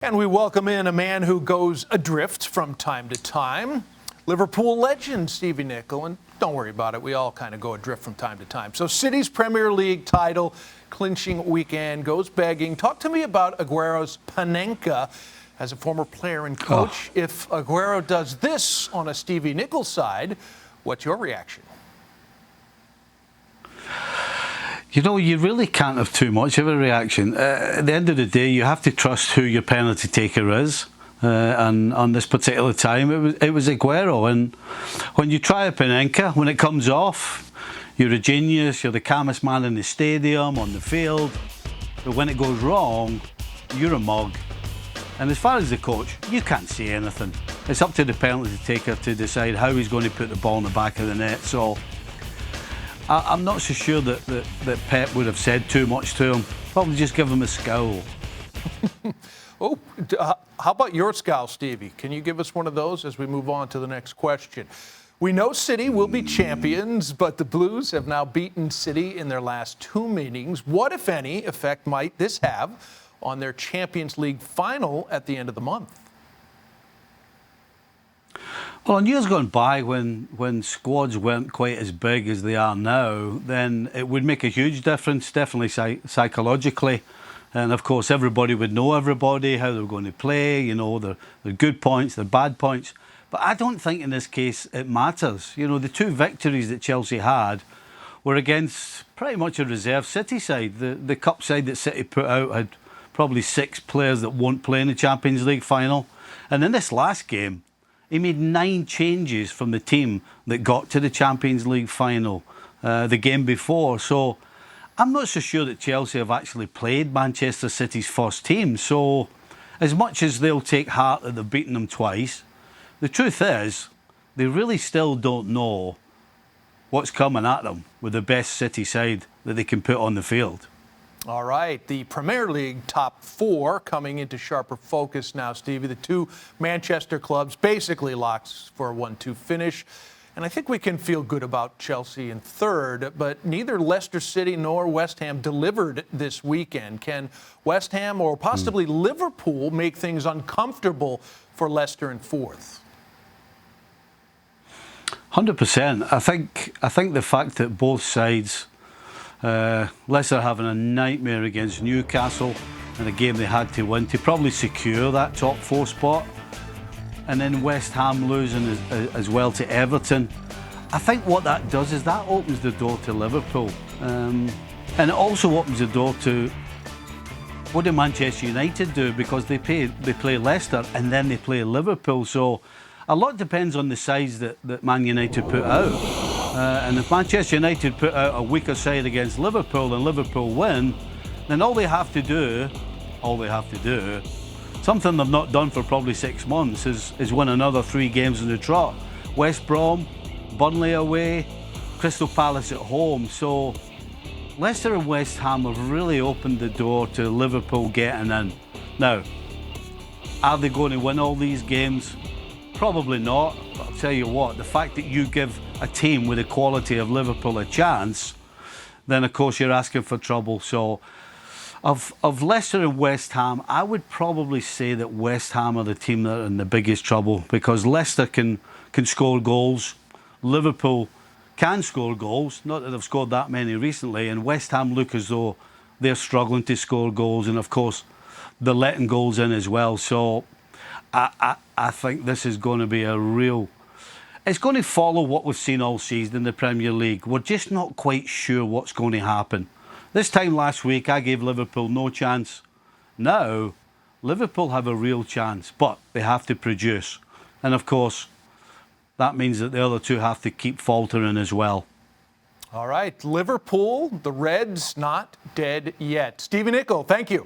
And we welcome in a man who goes adrift from time to time, Liverpool legend Stevie Nicol. And don't worry about it, we all kind of go adrift from time to time. So City's Premier League title clinching weekend goes begging. Talk to me about Aguero's Panenka as a former player and coach. If Aguero does this on a Stevie Nicol side, what's your reaction? You know, you really can't have too much of a reaction. At the end of the day, you have to trust who your penalty taker is. And on this particular time, it was Aguero. And when you try a Panenka, when it comes off, you're a genius, you're the calmest man in the stadium, on the field. But when it goes wrong, you're a mug. And as far as the coach, you can't see anything. It's up to the penalty taker to decide how he's going to put the ball in the back of the net. So I'm not so sure that Pep would have said too much to him. Probably just give him a scowl. How about your scowl, Stevie? Can you give us one of those as we move on to the next question? We know City will be champions, but the Blues have now beaten City in their last two meetings. What, if any, effect might this have on their Champions League final at the end of the month? Well, in years gone by, when squads weren't quite as big as they are now, then it would make a huge difference, definitely psychologically. And of course, everybody would know everybody, how they were going to play, you know, their good points, their bad points. But I don't think in this case it matters. You know, the two victories that Chelsea had were against pretty much a reserve City side. The cup side that City put out had probably 6 players that won't play in the Champions League final. And in this last game, he made 9 changes from the team that got to the Champions League final the game before. So I'm not so sure that Chelsea have actually played Manchester City's first team. So as much as they'll take heart that they've beaten them twice, the truth is they really still don't know what's coming at them with the best City side that they can put on the field. All right, the Premier League top 4 coming into sharper focus now, Stevie. The two Manchester clubs basically locked for a 1-2 finish. And I think we can feel good about Chelsea in third, but neither Leicester City nor West Ham delivered this weekend. Can West Ham or possibly Liverpool make things uncomfortable for Leicester in fourth? 100%. I think the fact that both sides, Leicester having a nightmare against Newcastle in a game they had to win to probably secure that top 4 spot, and then West Ham losing as well to Everton. I think what that does is that opens the door to Liverpool, and it also opens the door to what do Manchester United do, because they play Leicester and then they play Liverpool. So a lot depends on the sides that Man United put out. And if Manchester United put out a weaker side against Liverpool and Liverpool win, then all they have to do, something they've not done for probably 6 months, is win another 3 games in the trot. West Brom, Burnley away, Crystal Palace at home. So Leicester and West Ham have really opened the door to Liverpool getting in. Now, are they going to win all these games? Probably not. But I'll tell you what, the fact that you give a team with the quality of Liverpool a chance, then of course you're asking for trouble. So of Leicester and West Ham, I would probably say that West Ham are the team that are in the biggest trouble, because Leicester can score goals, Liverpool can score goals, not that they've scored that many recently, and West Ham look as though they're struggling to score goals, and of course they're letting goals in as well. So I think this is going to be it's going to follow what we've seen all season in the Premier League. We're just not quite sure what's going to happen. This time last week, I gave Liverpool no chance. Now, Liverpool have a real chance, but they have to produce. And of course, that means that the other two have to keep faltering as well. All right, Liverpool, the Reds, not dead yet. Stevie Nicol, thank you.